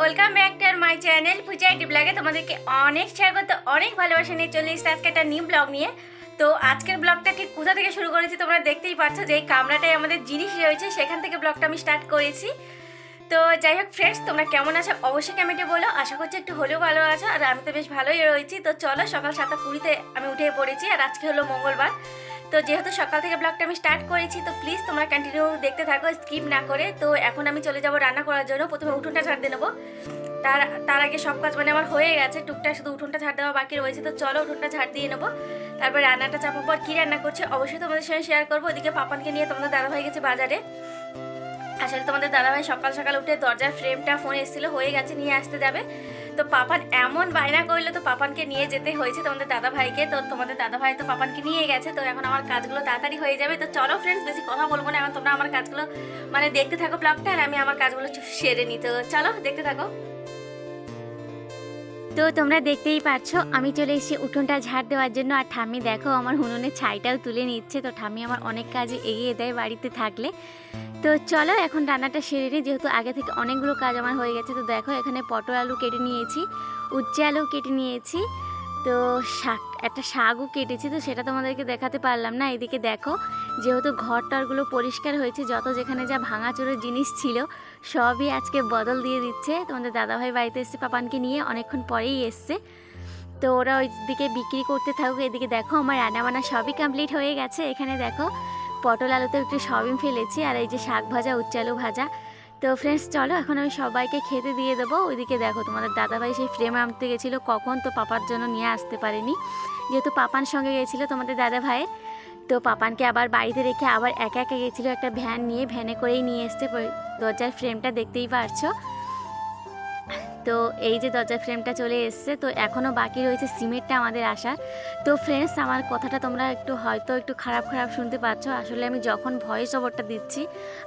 Welcome back to my channel Puja IT ব্লগে তোমাদেরকে অনেক স্বাগত, অনেক ভালোবাসা নিয়ে চলে এসেছি আজকে একটা নিউ ব্লগ নিয়ে। তো আজকের ব্লগটা ঠিক কোথা থেকে শুরু করেছি তোমরা দেখতেই পাচ্ছ, যে এই কামরাটায় আমাদের জিনিস রয়েছে সেখান থেকে ব্লগটা আমি স্টার্ট করেছি। তো যাই হোক ফ্রেন্ডস, তোমরা কেমন আছো অবশ্যই কমেন্টে বলো। আশা করছি একটু হলেও ভালো আছো, আর আমি তো বেশ ভালোই রয়েছি। তো চলো, সকাল 7:20 আমি উঠে পড়েছি, আর আজকে হলো মঙ্গলবার। তো যেহেতু সকাল থেকে ব্লগটা আমি স্টার্ট করেছি, তো প্লিজ তোমরা কন্টিনিউ দেখতে থাকো, স্কিপ না করে। তো এখন আমি চলে যাব রান্না করার জন্য। প্রথমে উঠোনটা ঝাড় দিয়ে নেবো। তার আগে সব কাজ মানে আমার হয়ে গেছে, টুকটাক শুধু উঠোনটা ঝাড় দেওয়া বাকি রয়েছে। তো চলো উঠোনটা ঝাড় দিয়ে নেবো, তারপর রান্নাটা চাপার পর কী রান্না করছে অবশ্যই তোমাদের সঙ্গে শেয়ার করবো। ওদিকে পাপানকে নিয়ে তোমাদের দাদাভাই গেছে বাজারে। আসলে তোমাদের দাদাভাই সকাল সকাল উঠে দরজার ফ্রেমটা ফোন এসেছিলো, হয়ে গেছে, নিয়ে আসতে যাবে। তো পাপান এমন বায়না করলো, তো পাপানকে নিয়ে যেতে হয়েছে তোমাদের দাদাভাইকে। তো তোমাদের দাদাভাই তো পাপানকে নিয়ে গেছে। তো এখন আমার কাজগুলো তাড়াতাড়ি হয়ে যাবে। তো চলো ফ্রেন্ডস, বেশি কথা বলবো না, এখন তোমরা আমার কাজগুলো মানে দেখতে থাকো ব্লগটা, আর আমি আমার কাজগুলো সেরে নিই। তো চলো দেখতে থাকো। তো তোমরা দেখতেই পাচ্ছ আমি চলে এসেছি উঠোনটা ঝাড় দেওয়ার জন্য। আর ঠাম্মি দেখো আমার হুনুনের ছাইটাও তুলে নিচ্ছে। তো ঠাম্মি আমার অনেক কাজে এগিয়ে দেয় বাড়িতে থাকলে। তো চলো এখন রান্নাটা সেরে নিই, যেহেতু আগে থেকে অনেকগুলো কাজ আমার হয়ে গেছে। তো দেখো এখানে পটল আলু কেটে নিয়েছি, উচ্ছে আলু কেটে নিয়েছি, তো একটা শাকও কেটেছি। তো সেটা তোমাদেরকে দেখাতে পারলাম না। এদিকে দেখো, যেহেতু ঘরটারগুলো পরিষ্কার হয়েছে, যত যেখানে যা ভাঙাচোরের জিনিস ছিল সবই আজকে বদল দিয়ে দিচ্ছে। তোমাদের দাদাভাই বাড়িতে এসছে পাপানকে নিয়ে, অনেকক্ষণ পরেই এসছে। তো ওরা ওইদিকে বিক্রি করতে থাকুক। এদিকে দেখো আমার রান্নাবান্না সবই কমপ্লিট হয়ে গেছে। এখানে দেখো পটল আলুতে একটু সয়াবিন ফেলেছি, আর এই যে শাক ভাজা, উচ্ছে আলু ভাজা। তো ফ্রেন্ডস চলো এখন আমি সবাইকে খেতে দিয়ে দেবো। ওইদিকে দেখো তোমাদের দাদাভাই সেই ফ্রেম আনতে গেছিলো কখন, তো পাপার জন্য নিয়ে আসতে পারেনি, যেহেতু পাপান সঙ্গে গেছিলো তোমাদের দাদাভাই। তো পাপানকে আবার বাড়িতে রেখে আবার একা একা গেছিলো একটা ভ্যান নিয়ে, ভ্যানে করেই নিয়ে এসছে। দরজার ফ্রেমটা দেখতেই পারছো। তো এই যে দরজার ফ্রেমটা চলে এসছে। তো এখনও বাকি রয়েছে সিমেন্টটা আমাদের আসার। তো ফ্রেন্ডস আমার কথাটা তোমরা হয়তো একটু খারাপ খারাপ শুনতে পাচ্ছ। আসলে আমি যখন ভয়েস ওভারটা দিচ্ছি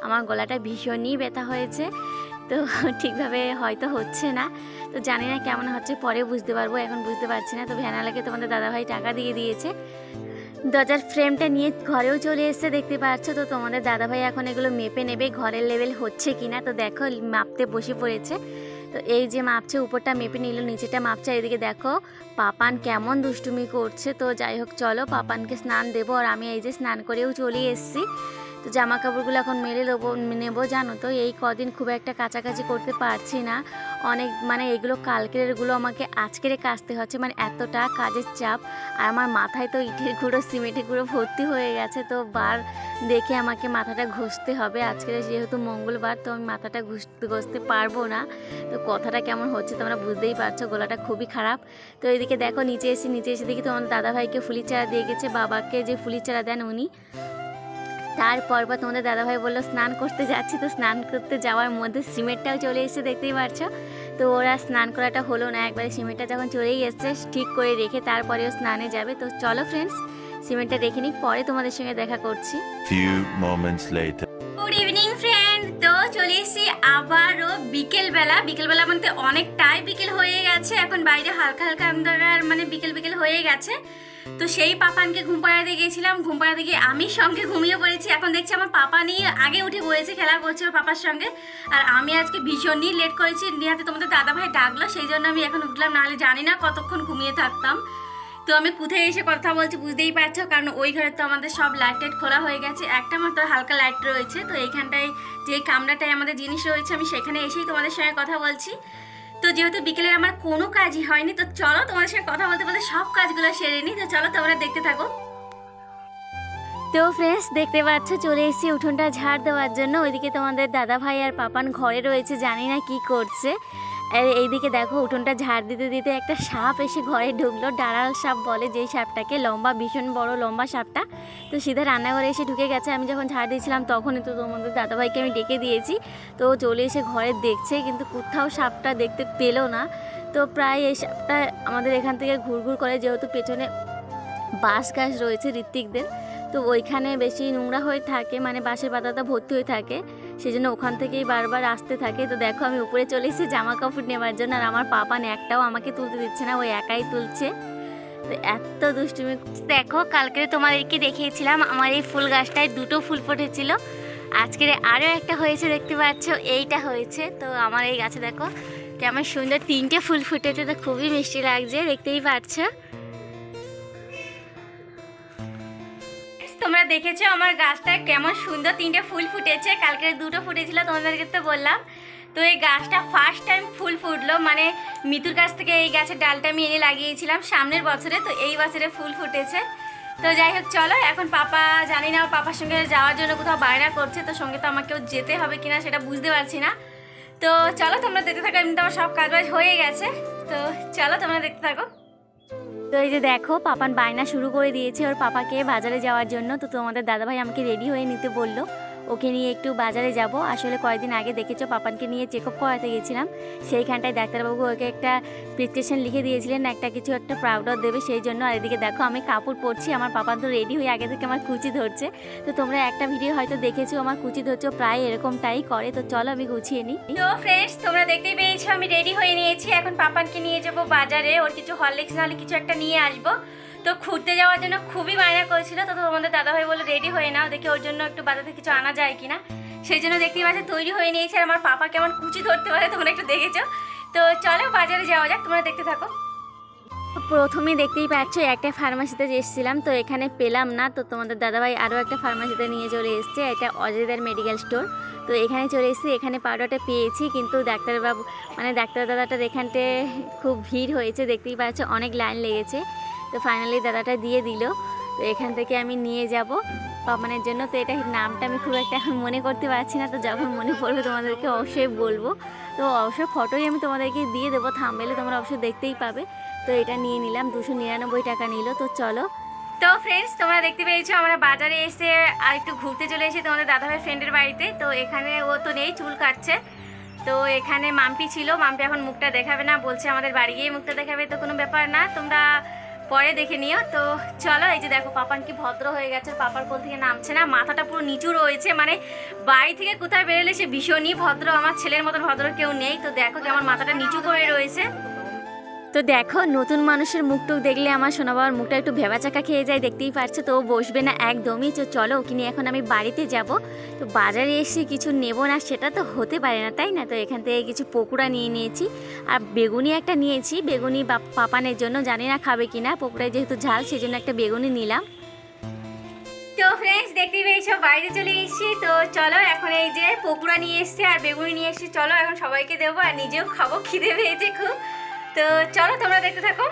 আমার গলাটা ভীষণই ব্যথা হয়েছে, তো ঠিকভাবে হয়তো হচ্ছে না। তো জানি না কেমন হচ্ছে, পরে বুঝতে পারবো, এখন বুঝতে পারছি না। তো ভ্যানালাকে তোমাদের দাদাভাই টাকা দিয়ে দিয়েছে। দরজার ফ্রেমটা নিয়ে ঘরেও চলে এসছে দেখতে পাচ্ছ। তো তোমাদের দাদাভাই এখন এগুলো মেপে নেবে ঘরের লেভেল হচ্ছে কিনা। তো দেখো মাপতে বসে পড়েছে। তো এই যে মাপছে, উপরটা মেপে নিল, নিচেটা মাপছে। এদিকে দেখো পাপান কেমন দুষ্টুমি করছে। তো যাই হোক চলো পাপানকে স্নান দেবো, আর আমি এই যে স্নান করেও চলে এসেছি। তো জামা কাপড়গুলো এখন মেলে নেবো। জানো তো এই কদিন খুব একটা কাচাকাচি করতে পারছি না, অনেক মানে এগুলো কালকেরগুলো আমাকে আজকেরে কাচতে হচ্ছে, মানে এতটা কাজের চাপ। আর আমার মাথায় তো ইটের গুঁড়ো সিমেন্টের গুঁড়ো ভর্তি হয়ে গেছে। তো বার দেখে আমাকে মাথাটা ঘষতে হবে। আজকে যেহেতু মঙ্গলবার, তো আমি মাথাটা ঘষতে পারবো না। তো কথাটা কেমন হচ্ছে তোমরা বুঝতেই পারছো, গলাটা খুবই খারাপ। তো এদিকে দেখো নিচে এসে দেখি তোমার দাদাভাইকে ফুলির চারা দিয়ে গেছে, বাবাকে যে ফুলির চারা দেন উনি। তারপর তোমাদের দাদাভাই বললো স্নান করতে যাচ্ছি। তো স্নান করতে যাওয়ার মধ্যে সিমেন্টটাও চলে এসেছে দেখতেই পারছো। তো ওরা স্নান করাটা হলো না, একবারে সিমেন্টটা যখন চলেই এসছে ঠিক করে রেখে তারপরেও স্নানে যাবে। তো চলো ফ্রেন্ডস সিমেন্টটা রেখে নিই, পরে তোমাদের সঙ্গে দেখা করছি। গুড ইভিনিং ফ্রেন্ড, তো চলে এসেছি আবারও বিকেলবেলা মানে অনেকটাই বিকেল হয়ে গেছে। এখন বাইরে হালকা হালকা অন্ধকার, মানে বিকেল হয়ে গেছে। তো সেই পাপানকে ঘুম পাড়াতে গিয়েছিলাম, ঘুম পাড়াতে গিয়ে আমি সঙ্গে ঘুমিয়ে পড়েছি। এখন দেখছি আমার পাপা নিয়ে আগে উঠে পড়েছে, খেলা করছে ওর পাপার সঙ্গে। আর আমি আজকে ভীষণই লেট করেছি, নিহাতে তোমাদের দাদাভাই ডাকলো, সেই জন্য আমি এখন উঠলাম, নাহলে জানি না কতক্ষণ ঘুমিয়ে থাকতাম। তো আমি কোথায় এসে কথা বলছি বুঝতেই পারছো, কারণ ওই ঘরে তো আমাদের সব লাইট টাইট খোলা হয়ে গেছে, একটা মাত্র হালকা লাইট রয়েছে। তো এইখানটায় যে কামরাটায় আমাদের জিনিস রয়েছে, আমি সেখানে এসেই তোমাদের সঙ্গে কথা বলছি। তো যেহেতু বিকেলের আমার কোনো কাজই হয়নি, তো চলো তোমাদের সঙ্গে কথা বলতে বলতে সব কাজগুলো সেরে নিই। তো চলো তোমরা দেখতে থাকো। তো ফ্রেন্ডস দেখতে পাচ্ছ চলে এসেছি উঠোনটা ঝাড় দেওয়ার জন্য। ওইদিকে তোমাদের দাদাভাই আর পাপান ঘরে রয়েছে, জানি না কি করছে। আর এইদিকে দেখো উঠোনটা ঝাড় দিতে দিতে একটা সাপ এসে ঘরে ঢুকলো, ডাড়াল সাপ বলে যেই সাপটাকে, লম্বা, ভীষণ বড় লম্বা সাপটা। তো সিধা রান্নাঘরে এসে ঢুকে গেছে। আমি যখন ঝাড় দিয়েছিলাম তখনই তো তোমাদের দাদাভাইকে আমি ডেকে দিয়েছি। তো চলে এসে ঘরে দেখছে, কিন্তু কোথাও সাপটা দেখতে পেলো না। তো প্রায় এই সাপটা আমাদের এখান থেকে ঘুরঘুর করে, যেহেতু পেছনে বাঁশ গাছ রয়েছে ঋত্বিকদের, তো ওইখানে বেশি নোংরা হয়ে থাকে, মানে বাঁশের পাতাটা ভর্তি হয়ে থাকে, সেই জন্য ওখান থেকেই বারবার আসতে থাকে। তো দেখো আমি উপরে চলে এসেছি জামা কাপড় নেওয়ার জন্য, আর আমার পাপান একটাও আমাকে তুলতে দিচ্ছে না, ওই একাই তুলছে। তো এত দুষ্টুমি। দেখো কালকে তোমাদেরকে দেখিয়েছিলাম আমার এই ফুল গাছটায় দুটো ফুল ফুটেছিল, আজকের আরও একটা হয়েছে দেখতে পাচ্ছ, এইটা হয়েছে। তো আমার এই গাছে দেখো কেমন সুন্দর 3টে ফুল ফুটেছে, তো খুবই মিষ্টি লাগছে, দেখতেই পাচ্ছ। তোমরা দেখেছো আমার গাছটা কেমন সুন্দর 3টে ফুল ফুটেছে, কালকে 2টো ফুটেছিল তোমাদেরকে তো বললাম। তো এই গাছটা ফার্স্ট টাইম ফুল ফুটলো, মানে মিতুর কাছ থেকে এই গাছের ডালটা আমি এনে লাগিয়েছিলাম সামনের বছরে, তো এই বছরে ফুল ফুটেছে। তো যাই হোক চলো, এখন পাপা জানি না পাপার সঙ্গে যাওয়ার জন্য কোথাও বায়না করছে, তো সঙ্গে তো আমাকেও যেতে হবে কিনা সেটা বুঝতে পারছি না। তো চলো তোমরা দেখতে থাকো, এমনি তো আমার সব কাজবাজ হয়ে গেছে, তো চলো তোমরা দেখতে থাকো। তো এই যে দেখো পাপান বায়না শুরু করে দিয়েছে ওর পাপাকে বাজারে যাওয়ার জন্য। তো তোমাদের দাদাভাই আমাকে রেডি হয়ে নিতে বললো, ওকে নিয়ে একটু বাজারে যাব। আসলে কয়েকদিন আগে দেখেছো পাপানকে নিয়ে চেক আপ করাতে গেছিলাম, সেইখানটায় ডাক্তারবাবু ওকে একটা প্রেসক্রিপশন লিখে দিয়েছিলেন, একটা পাউডার দেবে সেই জন্য। আর এদিকে দেখো আমি কাপড় পরছি, আমার পাপান তো রেডি হয়ে আগে থেকে আমার কুচি ধরছে। তো তোমরা একটা ভিডিও হয়তো দেখেছো আমার কুচি ধরছো, প্রায় এরকমটাই করে। তো চলো আমি গুছিয়ে নিই। তো ফ্রেন্ডস তোমরা দেখতেই পেয়েছো আমি রেডি হয়ে নিয়েছি, এখন পাপানকে নিয়ে যাব বাজারে, ওর কিছু হরলিক্স নাহলে কিছু একটা নিয়ে আসবো। তো ঘুরতে যাওয়ার জন্য খুবই বায়না করেছিল, তো তোমাদের দাদাভাই বলে রেডি হয়ে নাও, দেখি ওর জন্য একটু বাজার থেকে কিছু আনা যায় কিনা। সেই জন্য দেখতেই পাচ্ছি তৈরি হয়ে নিয়েছে, আর আমার পাপা কেমন কুচি ধরতে পারে তোমরা একটু দেখেছো। তো চলো বাজারে যাওয়া যাক, তোমরা দেখতে থাকো। প্রথমে দেখতেই পাচ্ছ একটা ফার্মাসিতে এসেছিলাম, তো এখানে পেলাম না, তো তোমাদের দাদাভাই আরও একটা ফার্মাসিতে নিয়ে চলে এসছে, এটা অজয়দার মেডিকেল স্টোর। তো এখানে চলে এসেছি, এখানে পাউডারটা পেয়েছি, কিন্তু ডাক্তারবাবু মানে ডাক্তার দাদাটার এখানটায় খুব ভিড় হয়েছে, দেখতেই পাচ্ছ অনেক লাইন লেগেছে। তো ফাইনালি দাদাটা দিয়ে দিল, তো এখান থেকে আমি নিয়ে যাব পাপানের জন্য। তো এটা নামটা আমি খুব একটা এখন মনে করতে পারছি না, তো যখন মনে পড়বে তোমাদেরকে অবশ্যই বলবো। তো অবশ্যই ফটোই আমি তোমাদেরকে দিয়ে দেবো, থাম্বনেলে তোমরা অবশ্যই দেখতেই পাবে। তো এটা নিয়ে নিলাম, 299 টাকা নিল। তো চলো। তো ফ্রেন্ডস তোমরা দেখতে পেয়েছো আমরা বাজারে এসে আর একটু ঘুরতে চলে এসেছি তোমাদের দাদাভাই ফ্রেন্ডের বাড়িতে। তো এখানে ও তো নেই, চুল কাটছে। তো এখানে মাম্পি ছিল, মাম্পি এখন মুখটা দেখাবে না, বলছে আমাদের বাড়ি গিয়ে মুখটা দেখাবে। তো কোনো ব্যাপার না, তোমরা পরে দেখে নিও। তো চলো, এই যে দেখো পাপান কি ভদ্র হয়ে গেছে, পাপার কোল থেকে নামছে না, মাথাটা পুরো নিচু রয়েছে, মানে বাড়ি থেকে কোথায় বেরোলে সে ভীষণই ভদ্র, আমার ছেলের মতন ভদ্র কেউ নেই। তো দেখো কেমন মাথাটা নিচু করে রয়েছে। তো দেখো নতুন মানুষের মুখটুক দেখলে আমার সোনা বাবার মুখটা একটু ভেবাচাকা খেয়ে যায়, দেখতেই পারছো। তো ও বসবে না একদমই। তো চলো ওকে নিয়ে এখন আমি বাড়িতে যাব। তো বাজারে এসে কিছু নেব না সেটা তো হতে পারে না, তাই না? তো এখান থেকে কিছু পকোড়া নিয়ে নিয়েছি, আর বেগুনি একটা নিয়েছি, বেগুনি পাপানের জন্য, জানি না খাবে কিনা, পকোড়ায় যেহেতু ঝাল সেই জন্য একটা বেগুনি নিলাম। তো ফ্রেন্ডস দেখতেই পেয়েছো বাইরে চলে এসেছি। তো চলো এখন এই যে পকোড়া নিয়ে এসেছি আর বেগুনি নিয়ে এসেছি, চলো এখন সবাইকে দেবো আর নিজেও খাবো, খিদে পেয়েছে খুব। তো চলো তোমরা দেখতে থাকো।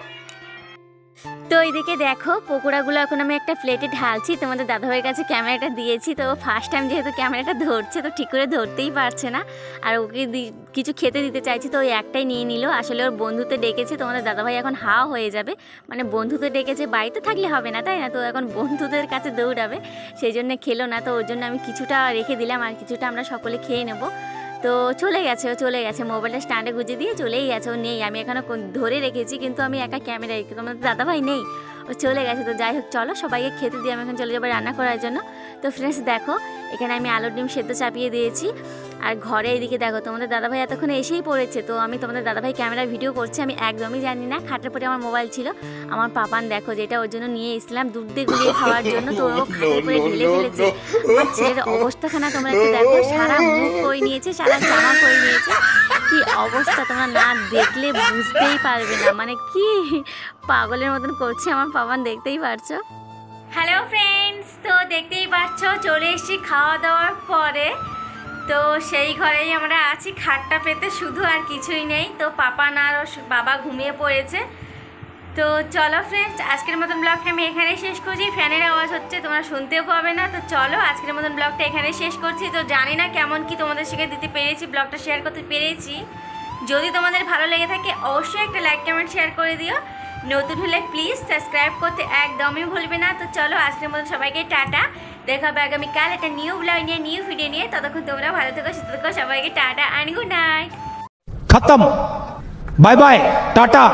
তো এইদিকে দেখো পকোড়াগুলো এখন আমি একটা প্লেটে ঢালছি, তোমাদের দাদাভাইয়ের কাছে ক্যামেরাটা দিয়েছি। তো ফার্স্ট টাইম যেহেতু ক্যামেরাটা ধরছে, তো ঠিক করে ধরতেই পারছে না, আর ওকে কিছু খেতে দিতে চাইছি, তো ওই একটাই নিয়ে নিল। আসলে ওর বন্ধুতে ডেকেছে, তোমাদের দাদাভাই এখন হাওয়া হয়ে যাবে, মানে বন্ধুতে ডেকেছে, বাড়িতে থাকলে হবে না, তাই না? তো এখন বন্ধুদের কাছে দৌড়াবে, সেই জন্য খেলো না। তো ওর জন্য আমি কিছুটা রেখে দিলাম, আর কিছুটা আমরা সকলে খেয়ে নেবো। তো চলে গেছে, ও চলে গেছে, মোবাইলটা স্ট্যান্ডে গুঁজে দিয়ে চলেই গেছে, ও নেই। আমি এখানে ধরে রেখেছি, কিন্তু আমি একা ক্যামেরা রেখে, তোমাদের দাদাভাই নেই, ও চলে গেছে। তো যাই হোক চলো সবাইকে খেতে দিয়ে আমি এখন চলে যাবো রান্না করার জন্য। তো ফ্রেন্ডস দেখো এখানে আমি আলুর ডিম সেদ্ধ চাপিয়ে দিয়েছি, আর ঘরে এদিকে দেখো তোমাদের দাদাভাই এতক্ষণে এসেই পড়েছে। তো আমি তোমাদের দাদাভাই ক্যামেরা ভিডিও করছি, আমি একদমই জানি না, খাটের পরে আমার মোবাইল ছিল। আমার পাপান দেখো যেটা ওর জন্য নিয়ে এসেছিলাম দুধ দিয়ে গুলিয়ে খাওয়ার জন্য, তো ও খাটের পরে ঢেলে ফেলেছে। আমার ছেলের অবস্থাখানা তোমরা একটু দেখো, সারা মুখ করে নিয়েছে, সারা জামা করে নিয়েছে, কি অবস্থা তোমরা না দেখলে বুঝতেই পারবে না, মানে কি পাগলের মতন করছে আমার পাপান, দেখতেই পারছো। হ্যালো ফ্রেন্ডস, তো দেখতেই পাচ্ছ চলে এসেছি খাওয়া দাওয়ার পরে। তো সেই ঘরেই আমরা আছি, খাটটা পেতে শুধু, আর কিছুই নেই। তো পাপান আর বাবা ঘুমিয়ে পড়েছে। তো চলো ফ্রেন্ডস আজকের মতন ব্লগটা আমি এখানেই শেষ করছি, ফ্যানের আওয়াজ হচ্ছে তোমরা শুনতেও পাবে না। তো চলো আজকের মতন ব্লগটা এখানেই শেষ করছি। তো জানি না কেমন কি তোমাদের সাথে দিতে পেরেছি, ব্লগটা শেয়ার করতে পেরেছি। যদি তোমাদের ভালো লেগে থাকে অবশ্যই একটা লাইক কমেন্ট শেয়ার করে দিও, নতুন হলে প্লিজ সাবস্ক্রাইব করতে একদমই ভুলবে না। তো চলো আজকের মতন সবাইকে টাটা, দেখা হবে আগামীকাল একটা নিউ ব্লগ নিয়ে, নিউ ভিডিও নিয়ে। ততক্ষণ তোমরা ভালো থেকো, সুস্থ থেকো, সবাইকে টাটা অ্যান্ড গুড নাইট। खत्म, बाय बाय, टाटा।